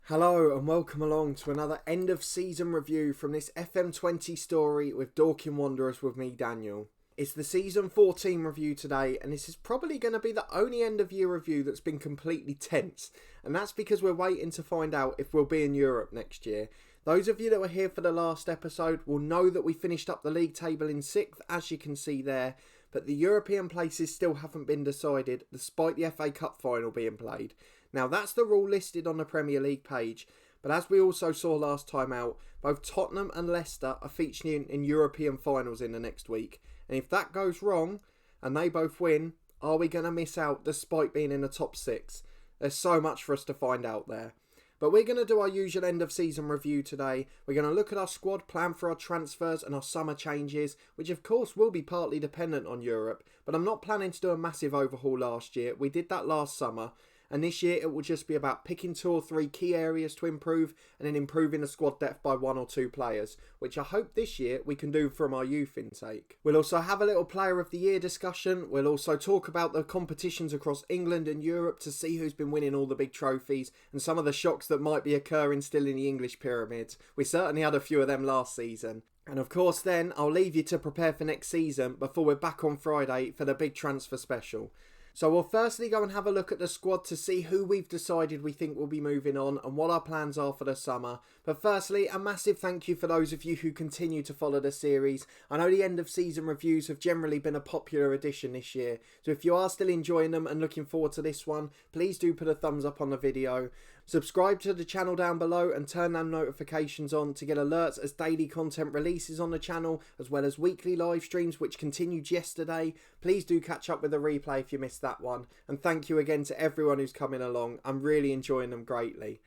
Hello and welcome along to another end of season review from this FM20 story with Dorking Wanderers with me, Daniel. It's the season 14 review today, and this is probably going to be the only end of year review that's been completely tense, and that's because we're waiting to find out if we'll be in Europe next year. Those of you that were here for the last episode will know that we finished up the league table in 6th, as you can see there, but the European places still haven't been decided despite the FA Cup final being played. Now that's the rule listed on the Premier League page, but as we also saw last time out, both Tottenham and Leicester are featuring in European finals in the next week. And if that goes wrong, and they both win, are we going to miss out despite being in the top 6? There's so much for us to find out there. But we're going to do our usual end of season review today. We're going to look at our squad, plan for our transfers and our summer changes, which of course will be partly dependent on Europe. But I'm not planning to do a massive overhaul last year. We did that last summer. And this year it will just be about picking 2 or 3 key areas to improve and then improving the squad depth by 1 or 2 players, which I hope this year we can do from our youth intake. We'll also have a little player of the year discussion. We'll also talk about the competitions across England and Europe to see who's been winning all the big trophies and some of the shocks that might be occurring still in the English pyramids. We certainly had a few of them last season. And of course then I'll leave you to prepare for next season before we're back on Friday for the big transfer special. So we'll firstly go and have a look at the squad to see who we've decided we think will be moving on and what our plans are for the summer. But firstly, a massive thank you for those of you who continue to follow the series. I know the end of season reviews have generally been a popular addition this year. So if you are still enjoying them and looking forward to this one, please do put a thumbs up on the video. Subscribe to the channel down below and turn them notifications on to get alerts as daily content releases on the channel, as well as weekly live streams which continued yesterday. Please do catch up with the replay if you missed that one. And thank you again to everyone who's coming along. I'm really enjoying them greatly.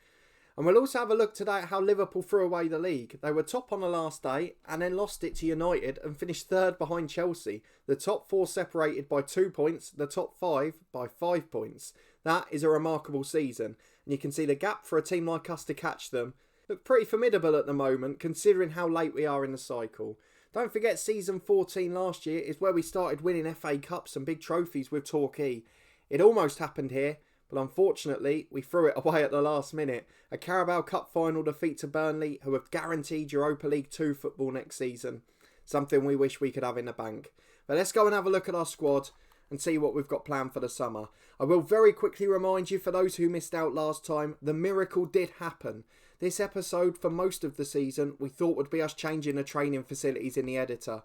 And we'll also have a look today at how Liverpool threw away the league. They were top on the last day and then lost it to United and finished 3rd behind Chelsea. The top 4 separated by 2 points, the top 5 by 5 points. That is a remarkable season. And you can see the gap for a team like us to catch them look pretty formidable at the moment considering how late we are in the cycle. Don't forget season 14 last year is where we started winning FA Cups and big trophies with Torquay. It almost happened here, but unfortunately we threw it away at the last minute. A Carabao Cup final defeat to Burnley, who have guaranteed Europa League 2 football next season. Something we wish we could have in the bank. But let's go and have a look at our squad and see what we've got planned for the summer. I will very quickly remind you, for those who missed out last time, the miracle did happen. This episode, for most of the season, we thought would be us changing the training facilities in the editor.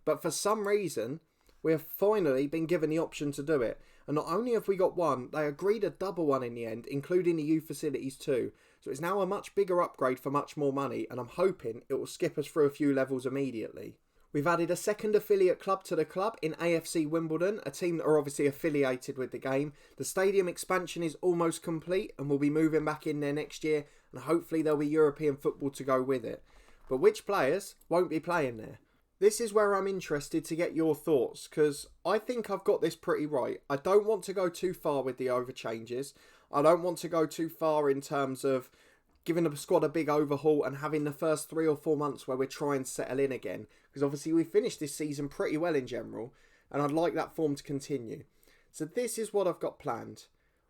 But for some reason, we have finally been given the option to do it. And not only have we got one, they agreed a double one in the end, including the youth facilities too. So it's now a much bigger upgrade for much more money, and I'm hoping it will skip us through a few levels immediately. We've added a second affiliate club to the club in AFC Wimbledon, a team that are obviously affiliated with the game. The stadium expansion is almost complete and we'll be moving back in there next year, and hopefully there'll be European football to go with it. But which players won't be playing there? This is where I'm interested to get your thoughts, because I think I've got this pretty right. I don't want to go too far with the overchanges. I don't want to go too far in terms of giving the squad a big overhaul and having the first 3 or 4 months where we're trying to settle in again. Because obviously we finished this season pretty well in general, and I'd like that form to continue. So this is what I've got planned.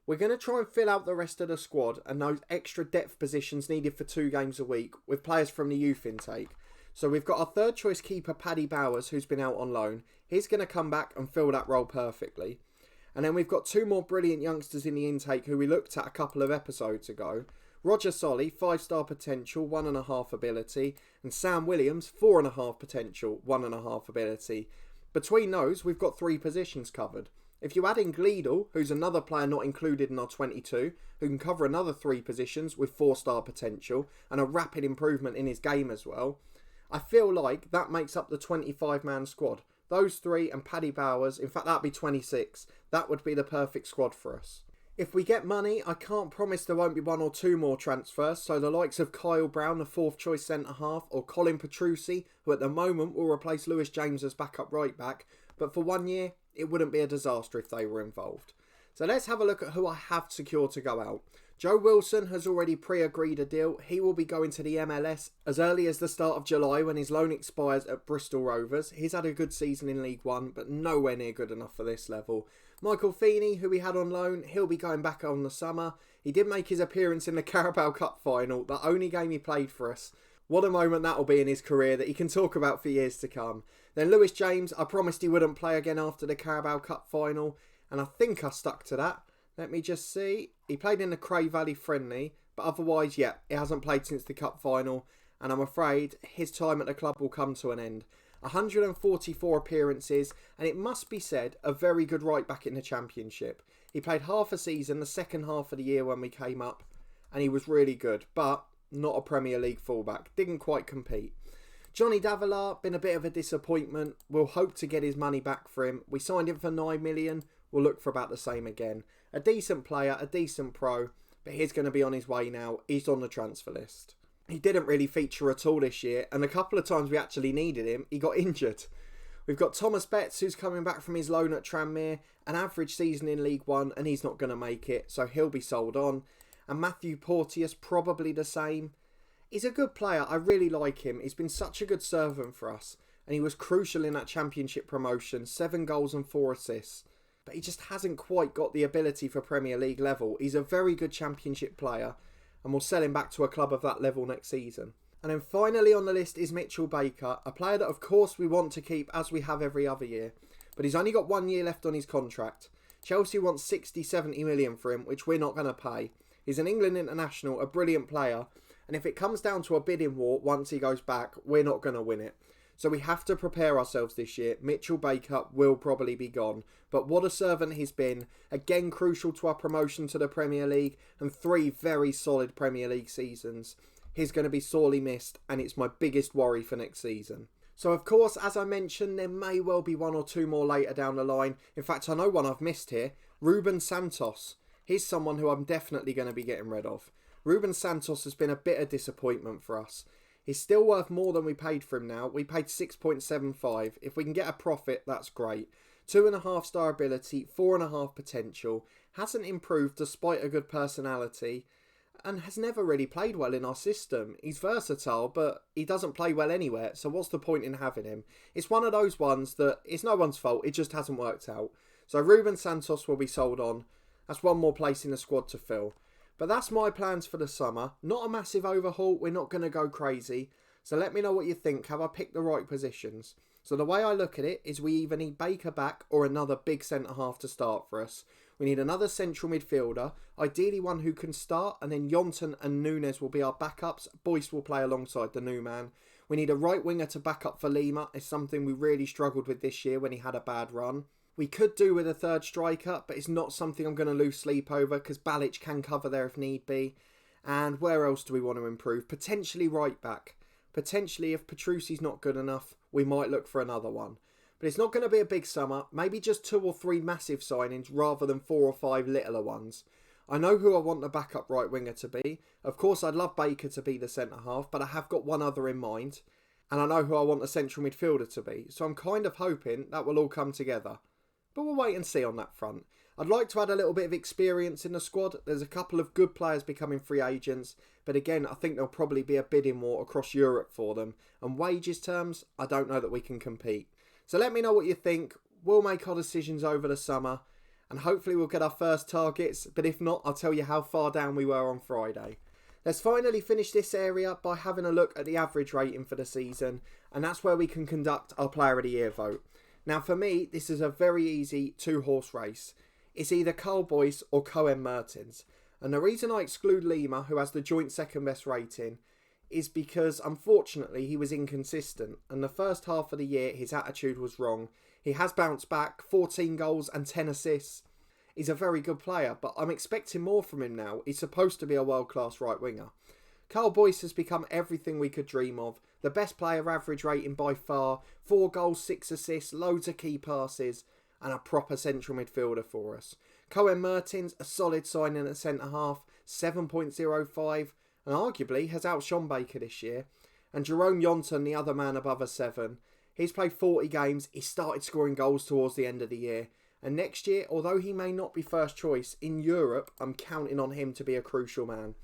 We're going to try and fill out the rest of the squad and those extra depth positions needed for 2 games a week with players from the youth intake. So we've got our third choice keeper, Paddy Bowers, who's been out on loan. He's going to come back and fill that role perfectly. And then we've got 2 more brilliant youngsters in the intake who we looked at a couple of episodes ago. Roger Solly, 5-star potential, 1.5 ability, and Sam Williams, 4.5 potential, 1.5 ability. Between those, we've got 3 positions covered. If you add in Gleedle, who's another player not included in our 22, who can cover another 3 positions with 4-star potential and a rapid improvement in his game as well, I feel like that makes up the 25-man squad. Those 3 and Paddy Bowers, in fact that'd be 26, that would be the perfect squad for us. If we get money, I can't promise there won't be 1 or 2 more transfers, so the likes of Kyle Brown, the 4th choice centre-half, or Colin Petrucci, who at the moment will replace Lewis James as backup right-back, but for 1 year, it wouldn't be a disaster if they were involved. So let's have a look at who I have secured to go out. Joe Wilson has already pre-agreed a deal. He will be going to the MLS as early as the start of July when his loan expires at Bristol Rovers. He's had a good season in League One, but nowhere near good enough for this level. Michael Feeney, who we had on loan, he'll be going back on the summer. He did make his appearance in the Carabao Cup final, the only game he played for us. What a moment that'll be in his career that he can talk about for years to come. Then Lewis James, I promised he wouldn't play again after the Carabao Cup final, and I think I stuck to that. Let me just see. He played in the Cray Valley friendly, but otherwise, yeah, he hasn't played since the Cup final, and I'm afraid his time at the club will come to an end. 144 appearances, and it must be said, a very good right back in the Championship. He played half a season, the second half of the year when we came up, and he was really good, but not a Premier League fullback. Didn't quite compete. Johnny Davila, been a bit of a disappointment. We'll hope to get his money back for him. We signed him for 9 million. We'll look for about the same again. A decent player, a decent pro, but he's going to be on his way now. He's on the transfer list. He didn't really feature at all this year, and a couple of times we actually needed him, he got injured. We've got Thomas Betts, who's coming back from his loan at Tranmere, an average season in League One, and he's not going to make it, so he'll be sold on. And Matthew Porteous, probably the same. He's a good player, I really like him. He's been such a good servant for us, and he was crucial in that Championship promotion, 7 goals and 4 assists. But he just hasn't quite got the ability for Premier League level. He's a very good Championship player, and we'll sell him back to a club of that level next season. And then finally on the list is Mitchell Baker, a player that of course we want to keep as we have every other year. But he's only got 1 year left on his contract. Chelsea wants 60-70 million for him, which we're not going to pay. He's an England international, a brilliant player, and if it comes down to a bidding war once he goes back, we're not going to win it. So we have to prepare ourselves this year. Mitchell Baker will probably be gone. But what a servant he's been. Again, crucial to our promotion to the Premier League and 3 very solid Premier League seasons. He's going to be sorely missed, and it's my biggest worry for next season. So of course, as I mentioned, there may well be 1 or 2 more later down the line. In fact, I know one I've missed here. Ruben Santos. He's someone who I'm definitely going to be getting rid of. Ruben Santos has been a bit of disappointment for us. He's still worth more than we paid for him now. We paid 6.75. If we can get a profit, that's great. 2.5 star ability, 4.5 potential. Hasn't improved despite a good personality. And has never really played well in our system. He's versatile, but he doesn't play well anywhere. So what's the point in having him? It's one of those ones that it's no one's fault. It just hasn't worked out. So Ruben Santos will be sold on. That's 1 more place in the squad to fill. But that's my plans for the summer. Not a massive overhaul. We're not going to go crazy. So let me know what you think. Have I picked the right positions? So the way I look at it is we either need Baker back or another big centre-half to start for us. We need another central midfielder. Ideally one who can start. And then Yonton and Nunes will be our backups. Boyce will play alongside the new man. We need a right winger to back up for Lima. It's something we really struggled with this year when he had a bad run. We could do with a third striker, but it's not something I'm going to lose sleep over because Balic can cover there if need be. And where else do we want to improve? Potentially right back. Potentially, if Petrucci's not good enough, we might look for another one. But it's not going to be a big summer. Maybe just 2 or 3 massive signings rather than 4 or 5 littler ones. I know who I want the backup right winger to be. Of course, I'd love Baker to be the centre-half, but I have got one other in mind. And I know who I want the central midfielder to be. So I'm kind of hoping that will all come together. But we'll wait and see on that front. I'd like to add a little bit of experience in the squad. There's a couple of good players becoming free agents. But again, I think there'll probably be a bidding war across Europe for them. And wages terms, I don't know that we can compete. So let me know what you think. We'll make our decisions over the summer. And hopefully we'll get our first targets. But if not, I'll tell you how far down we were on Friday. Let's finally finish this area by having a look at the average rating for the season. And that's where we can conduct our Player of the Year vote. Now for me, this is a very easy 2-horse race. It's either Carl Boyce or Cohen Mertens. And the reason I exclude Lima, who has the joint second best rating, is because unfortunately he was inconsistent. And the first half of the year his attitude was wrong. He has bounced back, 14 goals and 10 assists. He's a very good player, but I'm expecting more from him now. He's supposed to be a world-class right winger. Carl Boyce has become everything we could dream of. The best player average rating by far, 4 goals, 6 assists, loads of key passes, and a proper central midfielder for us. Cohen Mertens, a solid signing at centre-half, 7.05, and arguably has outshone Baker this year. And Jerome Yonton, the other man above a 7. He's played 40 games, he started scoring goals towards the end of the year. And next year, although he may not be first choice, in Europe, I'm counting on him to be a crucial man.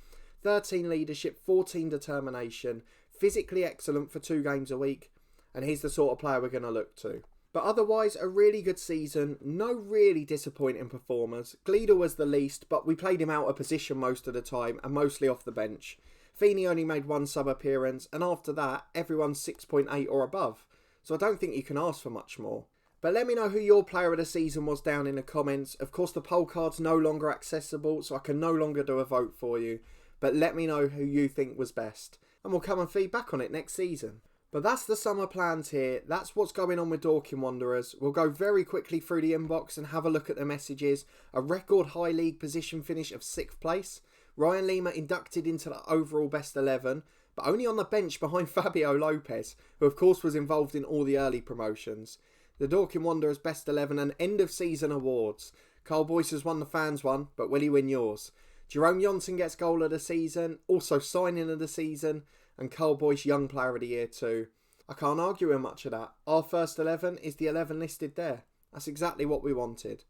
13 leadership, 14 determination, physically excellent for 2 games a week, and he's the sort of player we're going to look to. But otherwise, a really good season, no really disappointing performers. Gleeder was the least, but we played him out of position most of the time and mostly off the bench. Feeney only made one sub appearance, and after that, everyone's 6.8 or above. So I don't think you can ask for much more. But let me know who your player of the season was down in the comments. Of course, the poll card's no longer accessible, so I can no longer do a vote for you. But let me know who you think was best, and we'll come and feedback on it next season. But that's the summer plans here. That's what's going on with Dorking Wanderers. We'll go very quickly through the inbox and have a look at the messages. A record high league position finish of 6th place. Ryan Lima inducted into the overall best 11, but only on the bench behind Fabio Lopez, who of course was involved in all the early promotions. The Dorking Wanderers best 11 and end of season awards. Carl Boyce has won the fans one, but will he win yours? Jerome Johnson gets goal of the season, also signing of the season, and Carl Boyce young player of the year too. I can't argue with much of that. Our first 11 is the 11 listed there. That's exactly what we wanted.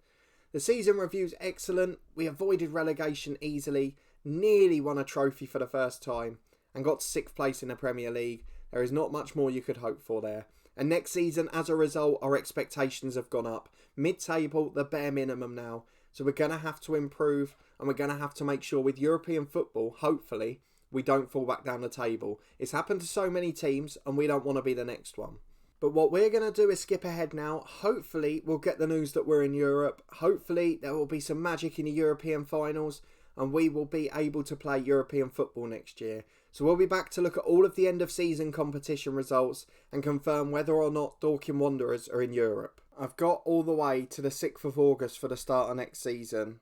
The season review's excellent. We avoided relegation easily, nearly won a trophy for the first time, and got 6th place in the Premier League. There is not much more you could hope for there. And next season, as a result, our expectations have gone up. Mid-table, the bare minimum now. So we're going to have to improve, and we're going to have to make sure with European football, hopefully, we don't fall back down the table. It's happened to so many teams, and we don't want to be the next one. But what we're going to do is skip ahead now. Hopefully, we'll get the news that we're in Europe. Hopefully, there will be some magic in the European finals, and we will be able to play European football next year. So we'll be back to look at all of the end of season competition results and confirm whether or not Dorking Wanderers are in Europe. I've got all the way to the 6th of August for the start of next season,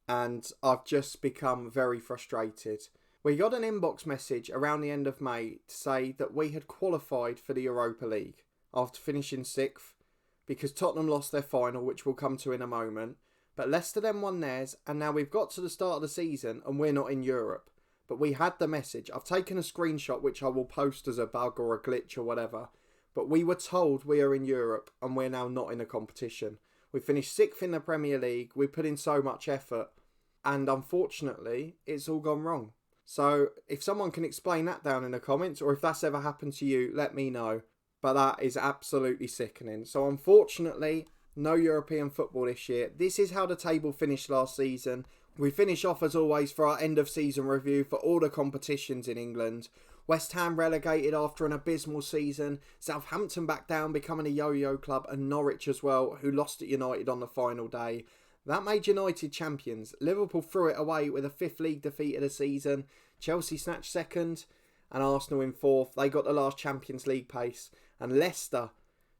and I've just become very frustrated. We got an inbox message around the end of May to say that we had qualified for the Europa League after finishing 6th, because Tottenham lost their final, which we'll come to in a moment, but Leicester then won theirs, and now we've got to the start of the season and we're not in Europe. But we had the message. I've taken a screenshot which I will post as a bug or a glitch or whatever. But we were told we are in Europe and we're now not in a competition. We finished 6th in the Premier League. We put in so much effort. And unfortunately, it's all gone wrong. So if someone can explain that down in the comments, or if that's ever happened to you, let me know. But that is absolutely sickening. So unfortunately, no European football this year. This is how the table finished last season. We finish off as always for our end of season review for all the competitions in England. West Ham relegated after an abysmal season, Southampton back down becoming a yo-yo club, and Norwich as well, who lost at United on the final day. That made United champions. Liverpool threw it away with a 5th league defeat of the season. Chelsea snatched 2nd and Arsenal in 4th. They got the last Champions League pace. And Leicester,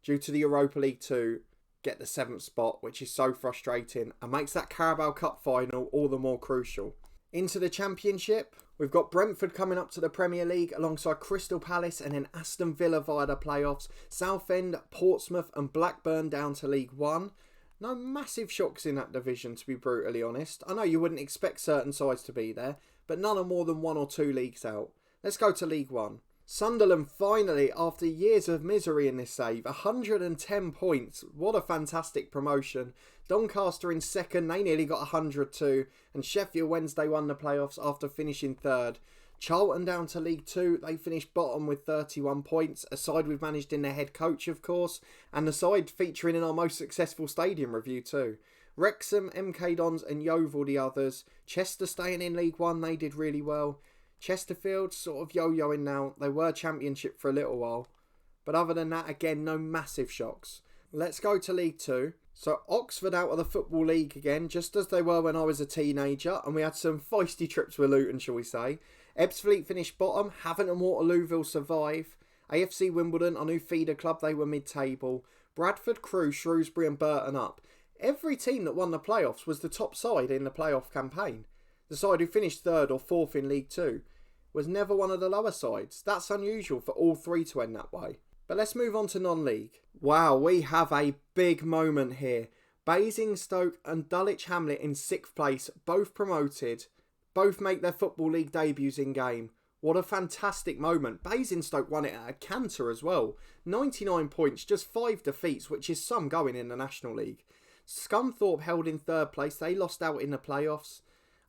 due to the Europa League 2, get the 7th spot, which is so frustrating and makes that Carabao Cup final all the more crucial. Into the Championship, we've got Brentford coming up to the Premier League alongside Crystal Palace, and then Aston Villa via the playoffs, Southend, Portsmouth and Blackburn down to League 1. No massive shocks in that division, to be brutally honest. I know you wouldn't expect certain sides to be there, but none are more than 1 or 2 leagues out. Let's go to League 1. Sunderland finally, after years of misery in this save, 110 points. What a fantastic promotion. Doncaster in 2nd, they nearly got 100 too. And Sheffield Wednesday won the playoffs after finishing 3rd. Charlton down to League 2, they finished bottom with 31 points. A side we've managed in their head coach, of course. And the side featuring in our most successful stadium review too. Wrexham, MK Dons and Yeovil the others. Chester staying in League 1, they did really well. Chesterfield sort of yo-yoing now. They were Championship for a little while. But other than that, again, no massive shocks. Let's go to League 2. So Oxford out of the Football League again, just as they were when I was a teenager. And we had some feisty trips with Luton, shall we say. Ebbsfleet finished bottom. Havant and Waterlooville survive. AFC Wimbledon, our new feeder club, they were mid-table. Bradford, Crewe, Shrewsbury and Burton up. Every team that won the playoffs was the top side in the playoff campaign. The side who finished 3rd or 4th in League 2 was never one of the lower sides. That's unusual for all 3 to end that way. But let's move on to non-league. Wow, we have a big moment here. Basingstoke and Dulwich Hamlet in 6th place, both promoted. Both make their Football League debuts in game. What a fantastic moment. Basingstoke won it at a canter as well. 99 points, just 5 defeats, which is some going in the National League. Scunthorpe held in 3rd place. They lost out in the playoffs.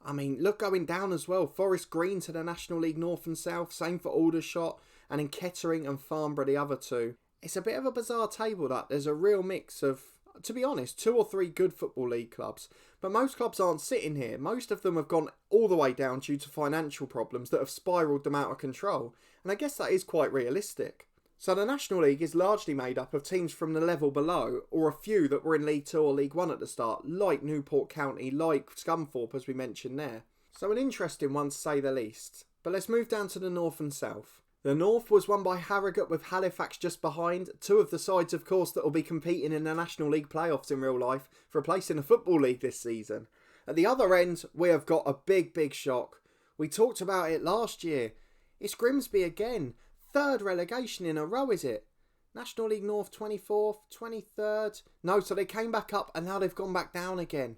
I mean, look going down as well. Forest Green to the National League North and South. Same for Aldershot. And in Kettering and Farnborough, the other 2. It's a bit of a bizarre table that. There's a real mix of, to be honest, 2 or 3 good Football League clubs. But most clubs aren't sitting here. Most of them have gone all the way down due to financial problems that have spiralled them out of control. And I guess that is quite realistic. So the National League is largely made up of teams from the level below, or a few that were in League 2 or League 1 at the start, like Newport County, like Scunthorpe as we mentioned there. So an interesting one to say the least. But let's move down to the North and South. The North was won by Harrogate with Halifax just behind, 2 of the sides of course that will be competing in the National League playoffs in real life for a place in the Football League this season. At the other end, we have got a big shock. We talked about it last year. It's Grimsby again. 3rd relegation in a row, is it? National League North 24th, 23rd. No, so they came back up and now they've gone back down again.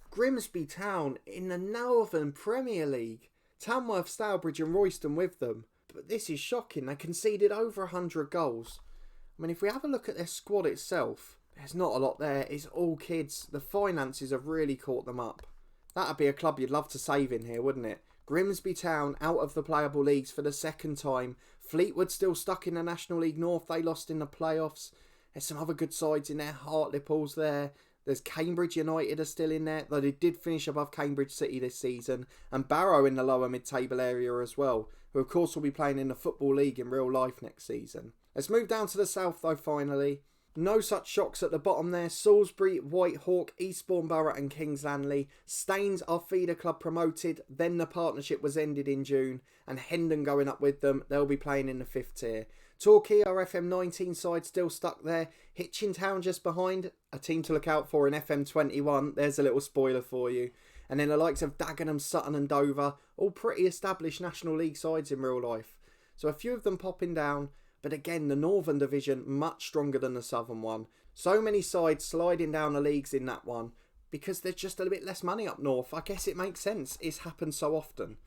Grimsby Town in the Northern Premier League. Tamworth, Stourbridge and Royston with them. But this is shocking. They conceded over 100 goals. I mean, if we have a look at their squad itself, there's not a lot there. It's all kids. The finances have really caught them up. That'd be a club you'd love to save in here, wouldn't it? Grimsby Town out of the playable leagues for the 2nd time. Fleetwood still stuck in the National League North. They lost in the playoffs. There's some other good sides in there. Hartlepool's there. There's Cambridge United are still in there, though they did finish above Cambridge City this season. And Barrow in the lower mid-table area as well, who of course will be playing in the Football League in real life next season. Let's move down to the south though finally. No such shocks at the bottom there. Salisbury, Whitehawk, Eastbourne Borough and Kings Langley. Staines, our feeder club, promoted. Then the partnership was ended in June. And Hendon going up with them. They'll be playing in the 5th tier. Torquay, our FM19 side, still stuck there. Hitchin Town just behind. A team to look out for in FM21. There's a little spoiler for you. And then the likes of Dagenham, Sutton and Dover. All pretty established National League sides in real life. So a few of them popping down. But again, the Northern Division much stronger than the Southern one. So many sides sliding down the leagues in that one because there's just a little bit less money up north. I guess it makes sense. It's happened so often.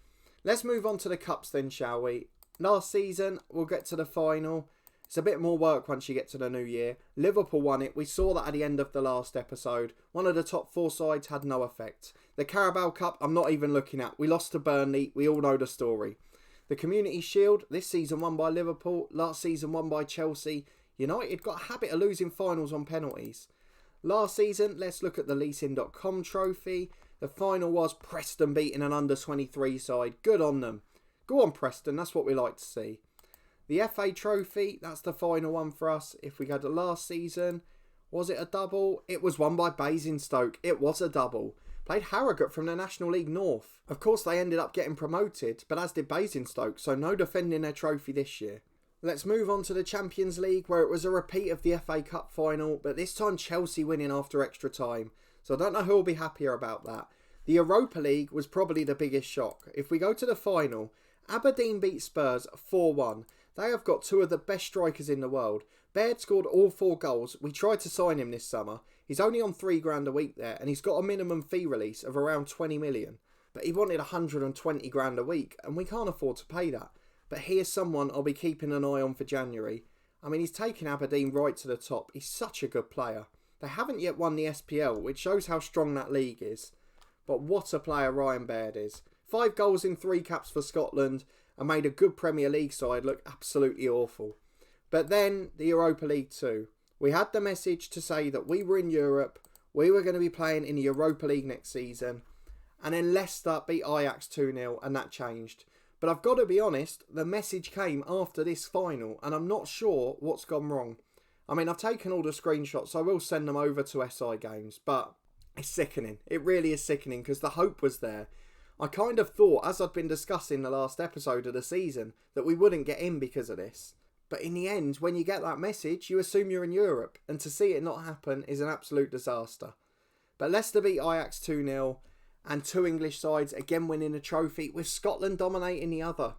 Let's move on to the Cups then, shall we? Last season, we'll get to the final. It's a bit more work once you get to the new year. Liverpool won it. We saw that at the end of the last episode. One of the top 4 sides had no effect. The Carabao Cup, I'm not even looking at. We lost to Burnley. We all know the story. The Community Shield, this season won by Liverpool, last season won by Chelsea. United got a habit of losing finals on penalties. Last season, let's look at the Leasing.com trophy. The final was Preston beating an under-23 side. Good on them. Go on Preston, that's what we like to see. The FA trophy, that's the final one for us. If we go to last season, was it a double? It was won by Basingstoke. It was a double. Played Harrogate from the National League North. Of course, they ended up getting promoted, but as did Basingstoke, so no defending their trophy this year. Let's move on to the Champions League, where it was a repeat of the FA Cup final, but this time Chelsea winning after extra time. So I don't know who will be happier about that. The Europa League was probably the biggest shock. If we go to the final, Aberdeen beat Spurs 4-1. They have got 2 of the best strikers in the world. Baird scored all 4 goals. We tried to sign him this summer. He's only on £3,000 a week there, and he's got a minimum fee release of around 20 million. But he wanted 120 grand a week, and we can't afford to pay that. But here's someone I'll be keeping an eye on for January. I mean, he's taken Aberdeen right to the top. He's such a good player. They haven't yet won the SPL, which shows how strong that league is. But what a player Ryan Baird is. 5 goals in 3 caps for Scotland, and made a good Premier League side look absolutely awful. But then, the Europa League too. We had the message to say that we were in Europe, we were going to be playing in the Europa League next season, and then Leicester beat Ajax 2-0, and that changed. But I've got to be honest, the message came after this final, and I'm not sure what's gone wrong. I mean, I've taken all the screenshots, so I will send them over to SI Games, but it's sickening. It really is sickening, because the hope was there. I kind of thought, as I'd been discussing the last episode of the season, that we wouldn't get in because of this. But in the end, when you get that message, you assume you're in Europe, and to see it not happen is an absolute disaster. But Leicester beat Ajax 2-0, and 2 English sides again winning a trophy, with Scotland dominating the other.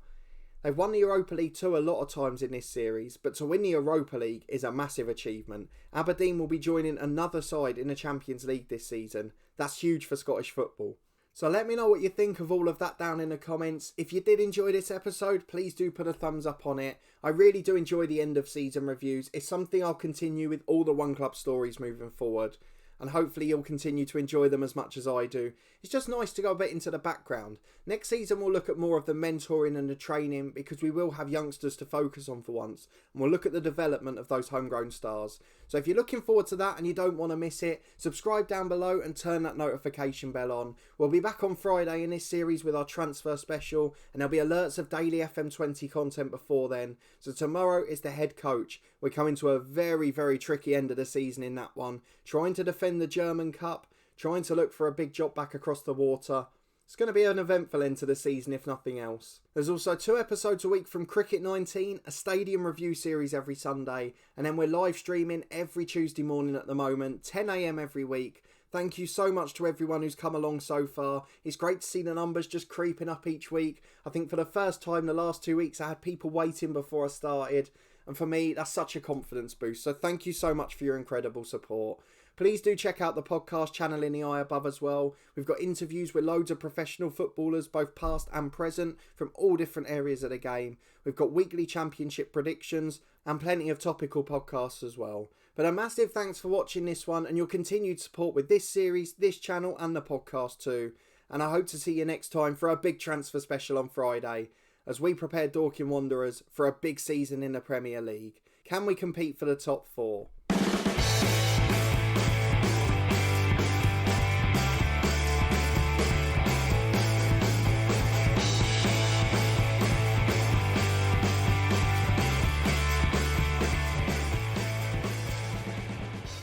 They've won the Europa League too a lot of times in this series, but to win the Europa League is a massive achievement. Aberdeen will be joining another side in the Champions League this season. That's huge for Scottish football. So let me know what you think of all of that down in the comments. If you did enjoy this episode, please do put a thumbs up on it. I really do enjoy the end of season reviews. It's something I'll continue with all the One Club stories moving forward. and hopefully you'll continue to enjoy them as much as I do. It's just nice to go a bit into the background. Next season we'll look at more of the mentoring and the training, because we will have youngsters to focus on for once, and we'll look at the development of those homegrown stars. So if you're looking forward to that and you don't want to miss it, subscribe down below and turn that notification bell on. We'll be back on Friday in this series with our transfer special, and there'll be alerts of daily FM20 content before then. So tomorrow is the head coach. We're coming to a very, very tricky end of the season in that one. Trying to defend the German Cup, trying to look for a big job back across the water. It's going to be an eventful end to the season, if nothing else. There's also 2 episodes a week from Cricket 19, a stadium review series every Sunday, and then we're live streaming every Tuesday morning at the moment, 10 AM every week. Thank you so much to everyone who's come along so far. It's great to see the numbers just creeping up each week. I think for the first time the last 2 weeks I had people waiting before I started, and for me that's such a confidence boost. So thank you so much for your incredible support. Please do check out the podcast channel in the eye above as well. We've got interviews with loads of professional footballers, both past and present, from all different areas of the game. We've got weekly championship predictions and plenty of topical podcasts as well. But a massive thanks for watching this one and your continued support with this series, this channel and the podcast too. And I hope to see you next time for a big transfer special on Friday, as we prepare Dorking Wanderers for a big season in the Premier League. Can we compete for the top 4?